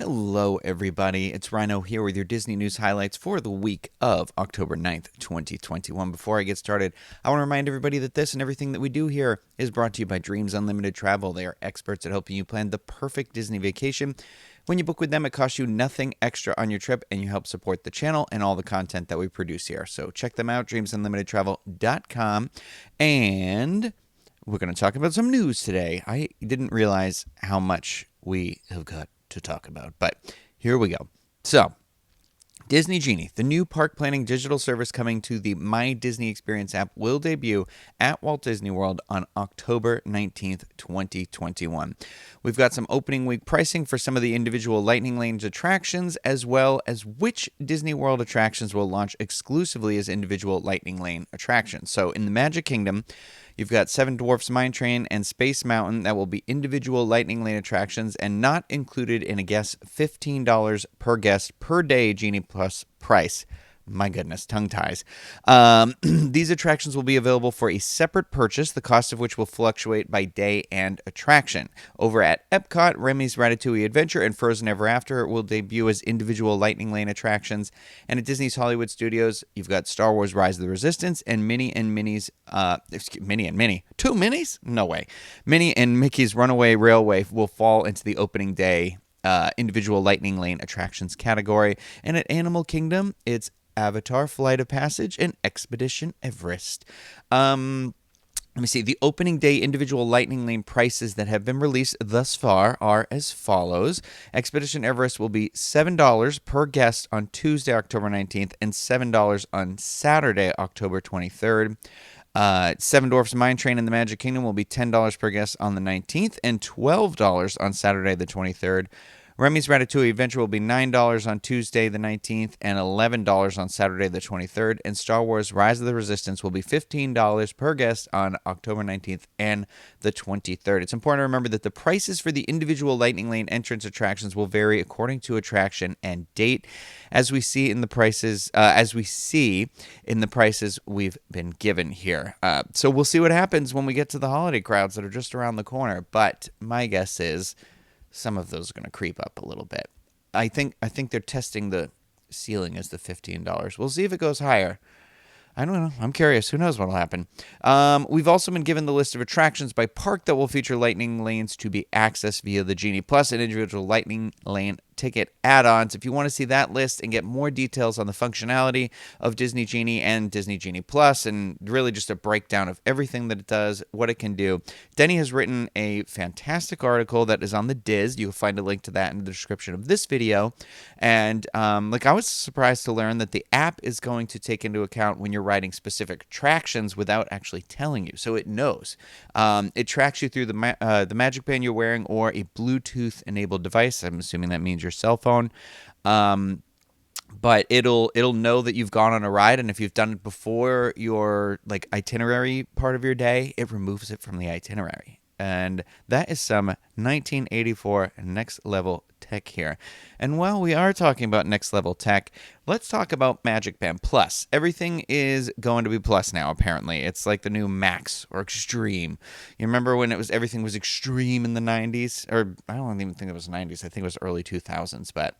Hello, everybody. It's Rhino here with your Disney news highlights for the week of October 9th, 2021. Before I get started, I want to remind everybody that this and everything that we do here is brought to you by Dreams Unlimited Travel. They are experts at helping you plan the perfect Disney vacation. When you book with them, it costs you nothing extra on your trip, and you help support the channel and all the content that we produce here. So check them out, dreamsunlimitedtravel.com. And we're going to talk about some news today. I didn't realize how much we have got to talk about, but here we go. So, Disney Genie, the new park planning digital service coming to the My Disney Experience app, will debut at Walt Disney World on October 19th, 2021. We've got some opening week pricing for some of the individual Lightning Lanes attractions, as well as which Disney World attractions will launch exclusively as individual Lightning Lane attractions. So in the Magic Kingdom, you've got Seven Dwarfs Mine Train and Space Mountain that will be individual Lightning Lane attractions and not included in a guest $15 per guest per day Genie Plus price. My goodness, tongue ties. These attractions will be available for a separate purchase, the cost of which will fluctuate by day and attraction. Over at Epcot, Remy's Ratatouille Adventure and Frozen Ever After will debut as individual Lightning Lane attractions. And at Disney's Hollywood Studios, you've got Star Wars Rise of the Resistance and Minnie and Minnie's, Minnie and Minnie, two Minnies? No way. Minnie and Mickey's Runaway Railway will fall into the opening day individual Lightning Lane attractions category. And at Animal Kingdom, it's Avatar, Flight of Passage, and Expedition Everest. Let me see. The opening day individual Lightning Lane prices that have been released thus far are as follows. Expedition Everest will be $7 per guest on Tuesday, October 19th, and $7 on Saturday, October 23rd. Seven Dwarfs Mine Train in the Magic Kingdom will be $10 per guest on the 19th and $12 on Saturday, the 23rd. Remy's Ratatouille Adventure will be $9 on Tuesday the 19th and $11 on Saturday the 23rd. And Star Wars Rise of the Resistance will be $15 per guest on October 19th and the 23rd. It's important to remember that the prices for the individual Lightning Lane entrance attractions will vary according to attraction and date, as we see in the prices we've been given here. So we'll see what happens when we get to the holiday crowds that are just around the corner. But my guess is some of those are going to creep up a little bit. I think they're testing the ceiling as the $15. We'll see if it goes higher. I don't know. I'm curious. Who knows what will happen? We've also been given the list of attractions by park that will feature Lightning Lanes to be accessed via the Genie Plus and individual Lightning Lane ticket add-ons. If you want to see that list and get more details on the functionality of Disney Genie and Disney Genie Plus, and really just a breakdown of everything that it does, what it can do, Denny has written a fantastic article that is on the Diz. You'll find a link to that in the description of this video. And I was surprised to learn that the app is going to take into account when you're riding specific attractions without actually telling you, so it knows. It tracks you through the MagicBand you're wearing or a Bluetooth-enabled device. I'm assuming that means your cell phone. But it'll know that you've gone on a ride, and if you've done it before your itinerary part of your day, it removes it from the itinerary. And that is some 1984 next level tech here. And while we are talking about next level tech, let's talk about MagicBand Plus. Everything is going to be Plus now, apparently. It's like the new Max or Extreme. You remember when everything was Extreme in the 90s? Or I don't even think it was 90s. I think it was early 2000s. But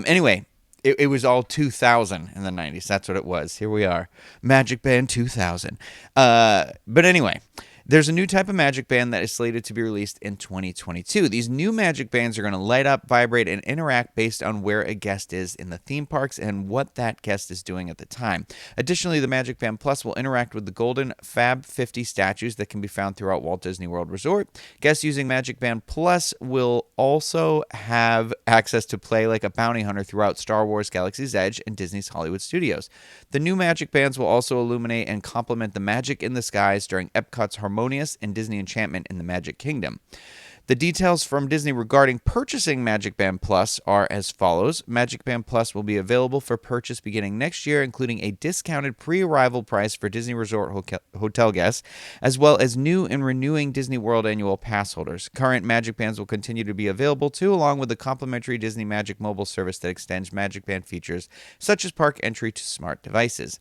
anyway, it was all 2000 in the 90s. That's what it was. Here we are. MagicBand 2000. But anyway, there's a new type of Magic Band that is slated to be released in 2022. These new Magic Bands are going to light up, vibrate, and interact based on where a guest is in the theme parks and what that guest is doing at the time. Additionally, the Magic Band Plus will interact with the golden Fab 50 statues that can be found throughout Walt Disney World Resort. Guests using Magic Band Plus will also have access to play like a bounty hunter throughout Star Wars Galaxy's Edge and Disney's Hollywood Studios. The new Magic Bands will also illuminate and complement the magic in the skies during Epcot's Harmonious and Disney Enchantment in the Magic Kingdom. The details from Disney regarding purchasing MagicBand Plus are as follows. MagicBand Plus will be available for purchase beginning next year, including a discounted pre-arrival price for Disney Resort hotel guests, as well as new and renewing Disney World annual pass holders. Current Magic Bands will continue to be available too, along with the complimentary Disney Magic mobile service that extends MagicBand features such as park entry to smart devices.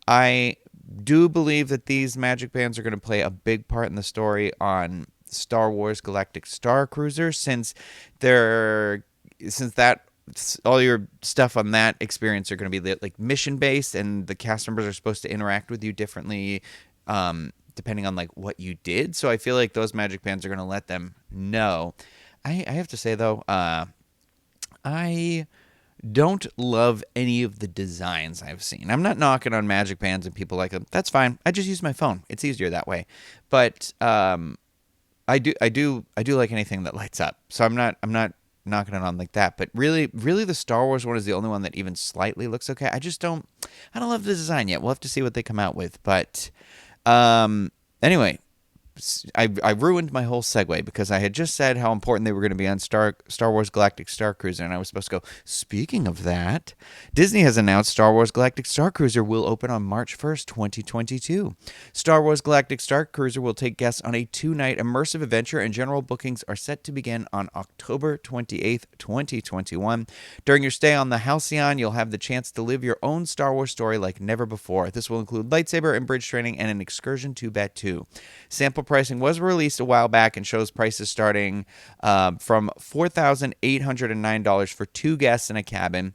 I do believe that these Magic Bands are going to play a big part in the story on Star Wars Galactic Starcruiser, since they're since that all your stuff on that experience are going to be like mission based, and the cast members are supposed to interact with you differently, depending on like what you did. So I feel like those magic bands are going to let them know. I have to say though, I don't love any of the designs I've seen. I'm not knocking on magic bands and people like them. That's fine. I just use my phone. It's easier that way. But I do like anything that lights up. So I'm not knocking it on like that. But really the Star Wars one is the only one that even slightly looks okay. I don't love the design yet. We'll have to see what they come out with. But anyway, I ruined my whole segue because I had just said how important they were going to be on Star Wars Galactic Starcruiser, and I was supposed to go, speaking of that, Disney has announced Star Wars Galactic Starcruiser will open on March 1st, 2022. Star Wars Galactic Starcruiser will take guests on a 2-night immersive adventure, and general bookings are set to begin on October 28th, 2021. During your stay on the Halcyon, you'll have the chance to live your own Star Wars story like never before. This will include lightsaber and bridge training and an excursion to Batuu. Sample pricing was released a while back and shows prices starting from $4,809 for 2 guests in a cabin,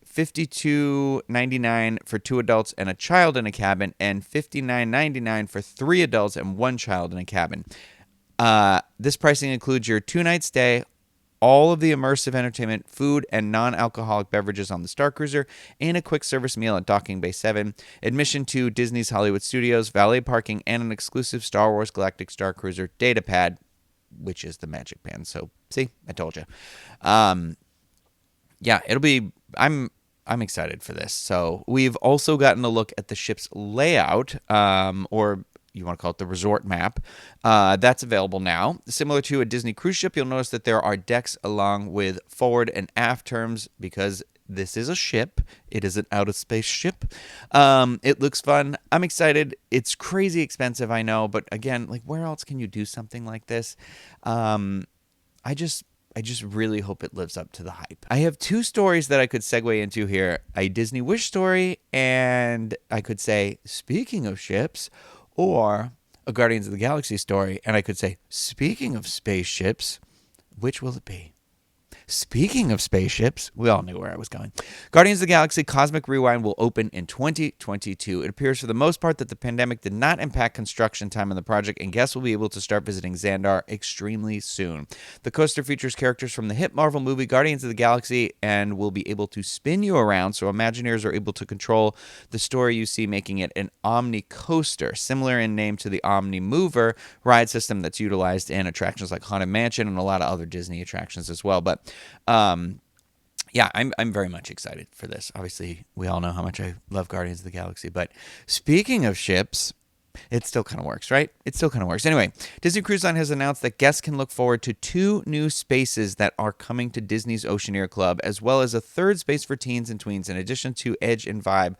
$52.99 for 2 adults and a child in a cabin, and $59.99 for 3 adults and 1 child in a cabin. This pricing includes your 2-night stay, all of the immersive entertainment, food, and non-alcoholic beverages on the Starcruiser, and a quick service meal at Docking Bay 7, admission to Disney's Hollywood Studios, valet parking, and an exclusive Star Wars Galactic Starcruiser data pad, which is the MagicBand. So, see, I told you. Yeah, it'll be. I'm excited for this. So we've also gotten a look at the ship's layout, or you want to call it the resort map. That's available now. Similar to a Disney cruise ship, you'll notice that there are decks along with forward and aft terms because this is a ship. It is an out-of-space ship. It looks fun. I'm excited. It's crazy expensive, I know. But again, like, where else can you do something like this? I just really hope it lives up to the hype. I have 2 stories that I could segue into here. A Disney Wish story, and I could say, speaking of ships, or a Guardians of the Galaxy story, and I could say, speaking of spaceships, which will it be? Speaking of spaceships, we all knew where I was going. Guardians of the Galaxy Cosmic Rewind will open in 2022. It appears for the most part that the pandemic did not impact construction time on the project, and guests will be able to start visiting Xandar extremely soon. The coaster features characters from the hit Marvel movie Guardians of the Galaxy and will be able to spin you around, so Imagineers are able to control the story you see, making it an Omni coaster, similar in name to the Omni Mover ride system that's utilized in attractions like Haunted Mansion and a lot of other Disney attractions as well. But yeah, I'm very much excited for this. Obviously, we all know how much I love Guardians of the Galaxy. But speaking of ships, it still kind of works, right? It still kind of works. Anyway, Disney Cruise Line has announced that guests can look forward to 2 new spaces that are coming to Disney's Oceaneer Club, as well as a 3rd space for teens and tweens, in addition to Edge and Vibe,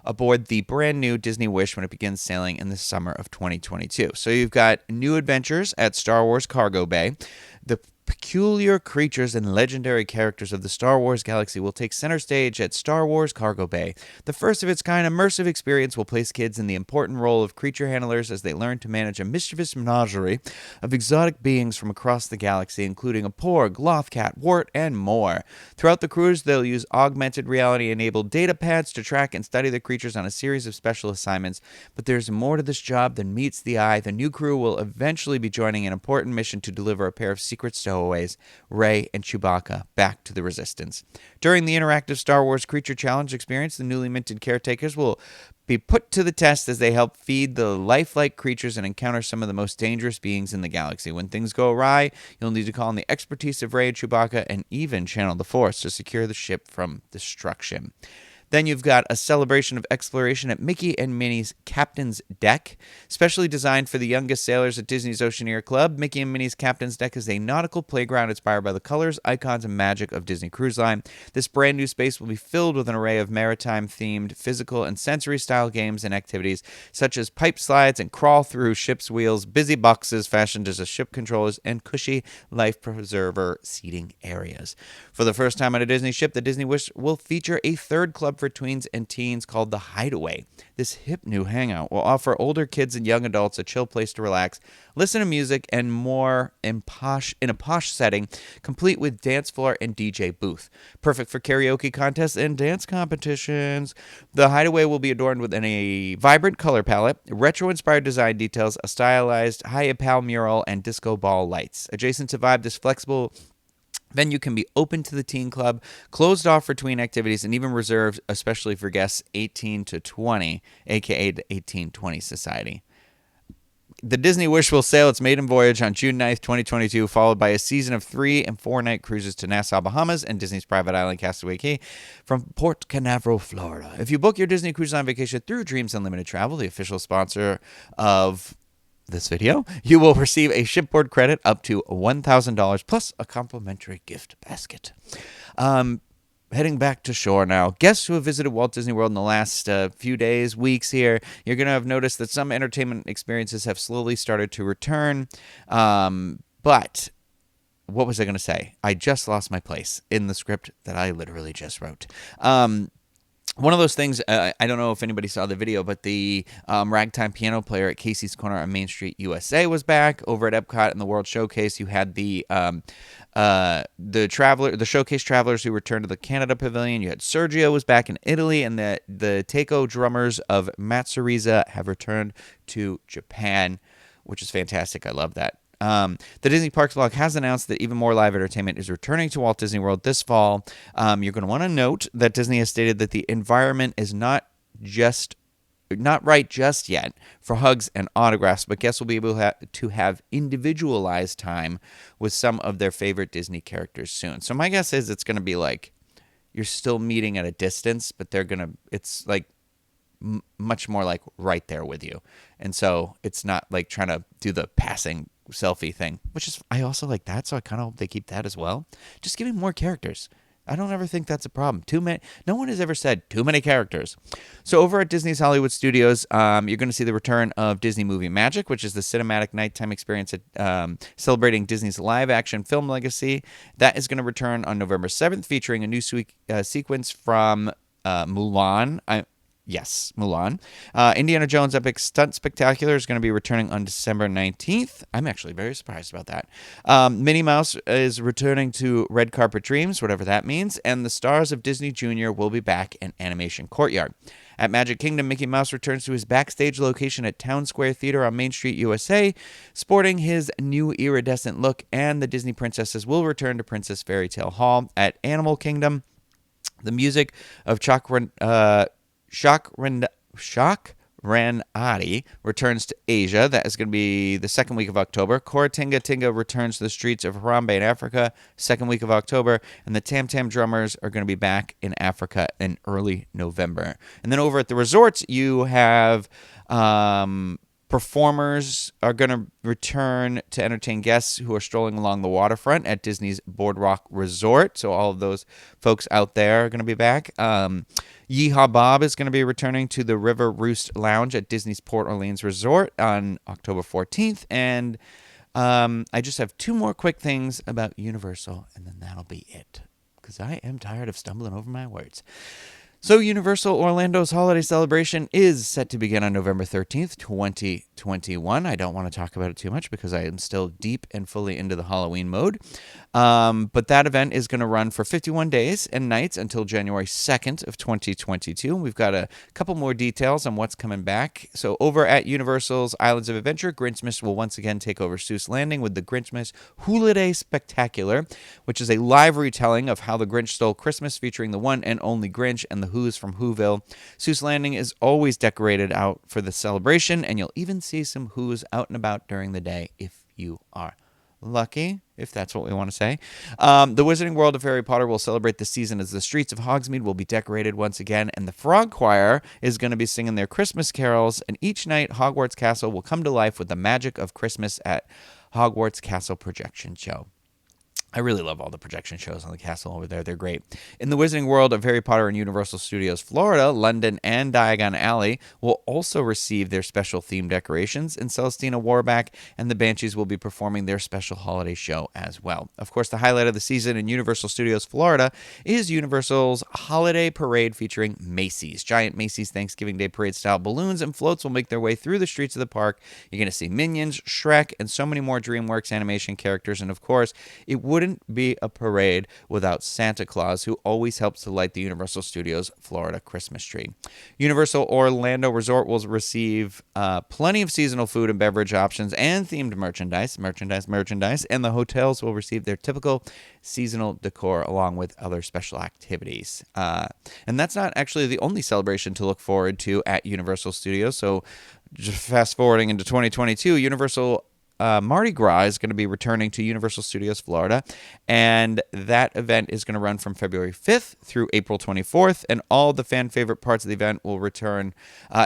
aboard the brand new Disney Wish when it begins sailing in the summer of 2022. So you've got new adventures at Star Wars Cargo Bay. The peculiar creatures and legendary characters of the Star Wars galaxy will take center stage at Star Wars Cargo Bay. The first of its kind immersive experience will place kids in the important role of creature handlers as they learn to manage a mischievous menagerie of exotic beings from across the galaxy, including a porg, lothcat, wart, and more. Throughout the cruise, they'll use augmented reality-enabled data pads to track and study the creatures on a series of special assignments. But there's more to this job than meets the eye. The new crew will eventually be joining an important mission to deliver a pair of secret stowaways, Rey and Chewbacca, back to the Resistance. During the interactive Star Wars Creature Challenge experience, the newly minted caretakers will be put to the test as they help feed the lifelike creatures and encounter some of the most dangerous beings in the galaxy. When things go awry, you'll need to call on the expertise of Rey and Chewbacca and even channel the Force to secure the ship from destruction. Then you've got a celebration of exploration at Mickey and Minnie's Captain's Deck. Specially designed for the youngest sailors at Disney's Oceaneer Club, Mickey and Minnie's Captain's Deck is a nautical playground inspired by the colors, icons, and magic of Disney Cruise Line. This brand new space will be filled with an array of maritime-themed physical and sensory-style games and activities, such as pipe slides and crawl through ship's wheels, busy boxes fashioned as a ship controllers, and cushy life preserver seating areas. For the first time on a Disney ship, the Disney Wish will feature a 3rd club for tweens and teens called The Hideaway. This hip new hangout will offer older kids and young adults a chill place to relax, listen to music, and more in a posh setting, complete with dance floor and DJ booth. Perfect for karaoke contests and dance competitions. The Hideaway will be adorned with a vibrant color palette, retro-inspired design details, a stylized high-apal mural, and disco ball lights. Adjacent to Vibe, this flexible venue can be open to the teen club, closed off for tween activities, and even reserved especially for guests 18 to 20, aka the 1820 Society. The Disney Wish will sail its maiden voyage on June 9th, 2022, followed by a season of 3- and 4-night cruises to Nassau, Bahamas, and Disney's private island Castaway Cay from Port Canaveral, Florida. If you book your Disney Cruise Line vacation through Dreams Unlimited Travel, the official sponsor of this video, you will receive a shipboard credit up to $1,000 plus a complimentary gift basket. Heading back to shore now. Guests who have visited Walt Disney World in the last few days, weeks here, you're going to have noticed that some entertainment experiences have slowly started to return. But what was I going to say? I just lost my place in the script that I literally just wrote. One of those things, I don't know if anybody saw the video, but the ragtime piano player at Casey's Corner on Main Street, USA was back. Over at Epcot in the World Showcase, you had the showcase travelers who returned to the Canada Pavilion. You had Sergio was back in Italy, and the taiko drummers of Matsuriza have returned to Japan, which is fantastic. I love that. The Disney Parks blog has announced that even more live entertainment is returning to Walt Disney World this fall. You're going to want to note that Disney has stated that the environment is not right just yet for hugs and autographs, but guests will be able to have individualized time with some of their favorite Disney characters soon. So my guess is it's going to be like you're still meeting at a distance, but it's like much more like right there with you. And so it's not like trying to do the passing selfie thing, which is, I also like that. So I kind of hope they keep that as well. Just give me more characters. I don't ever think that's a problem. Too many. No one has ever said too many characters. So over at Disney's Hollywood Studios, you're going to see the return of Disney Movie Magic, which is the cinematic nighttime experience celebrating Disney's live-action film legacy. That is going to return on November 7th, featuring a new sequence from Mulan. Yes, Mulan. Indiana Jones Epic Stunt Spectacular is going to be returning on December 19th. I'm actually very surprised about that. Minnie Mouse is returning to Red Carpet Dreams, whatever that means, and the stars of Disney Junior will be back in Animation Courtyard. At Magic Kingdom, Mickey Mouse returns to his backstage location at Town Square Theater on Main Street, USA, sporting his new iridescent look, and the Disney princesses will return to Princess Fairy Tale Hall. At Animal Kingdom, the music of Shock Ranadi returns to Asia. That is going to be the second week of October. Kora Tinga Tinga returns to the streets of Harambe in Africa, second week of October. And the Tam Tam Drummers are going to be back in Africa in early November. And then over at the resorts, you have performers are going to return to entertain guests who are strolling along the waterfront at Disney's Boardwalk Resort. So all of those folks out there are going to be back. Yeehaw Bob is going to be returning to the River Roost Lounge at Disney's Port Orleans Resort on October 14th. And I just have two more quick things about Universal, and then that'll be it, because I am tired of stumbling over my words. So Universal Orlando's holiday celebration is set to begin on November 13th, 2021. I don't want to talk about it too much because I am still deep and fully into the Halloween mode. But that event is going to run for 51 days and nights until January 2nd of 2022. We've got a couple more details on what's coming back. So over at Universal's Islands of Adventure, Grinchmas will once again take over Seuss Landing with the Grinchmas Holiday Spectacular, which is a live retelling of How the Grinch Stole Christmas featuring the one and only Grinch and the Who's from Whoville. Seuss Landing is always decorated out for the celebration, and you'll even see some Who's out and about during the day if you are lucky, if that's what we want to say. The Wizarding World of Harry Potter will celebrate the season as the streets of Hogsmeade will be decorated once again, and the Frog Choir is going to be singing their Christmas carols, and each night Hogwarts Castle will come to life with the magic of Christmas at Hogwarts Castle Projection Show. I really love all the projection shows on the castle over there. They're great. In the Wizarding World of Harry Potter and Universal Studios Florida, London and Diagon Alley will also receive their special theme decorations, and Celestina Warback and the Banshees will be performing their special holiday show as well. Of course, the highlight of the season in Universal Studios Florida is Universal's Holiday Parade featuring Macy's. Giant Macy's Thanksgiving Day Parade-style balloons and floats will make their way through the streets of the park. You're going to see Minions, Shrek, and so many more DreamWorks animation characters, and of course, it wouldn't be a parade without Santa Claus, who always helps to light the Universal Studios Florida Christmas tree. Universal Orlando Resort will receive plenty of seasonal food and beverage options and themed merchandise, and the hotels will receive their typical seasonal decor along with other special activities. And that's not actually the only celebration to look forward to at Universal Studios. So just fast forwarding into 2022, Universal Mardi Gras is going to be returning to Universal Studios Florida, and that event is going to run from February 5th through April 24th, and all the fan favorite parts of the event will return,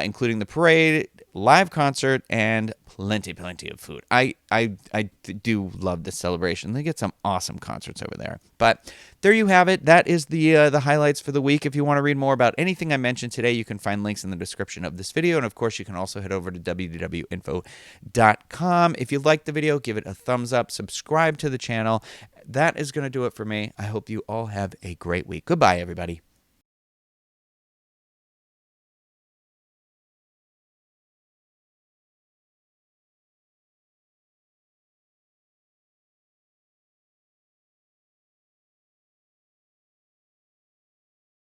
including the parade, live concert, and plenty of food. I do love this celebration. They get some awesome concerts over there. But there you have it. That is the highlights for the week. If you want to read more about anything I mentioned today, you can find links in the description of this video. And of course, you can also head over to WDWinfo.com. If you liked the video, give it a thumbs up, subscribe to the channel. That is going to do it for me. I hope you all have a great week. Goodbye, everybody.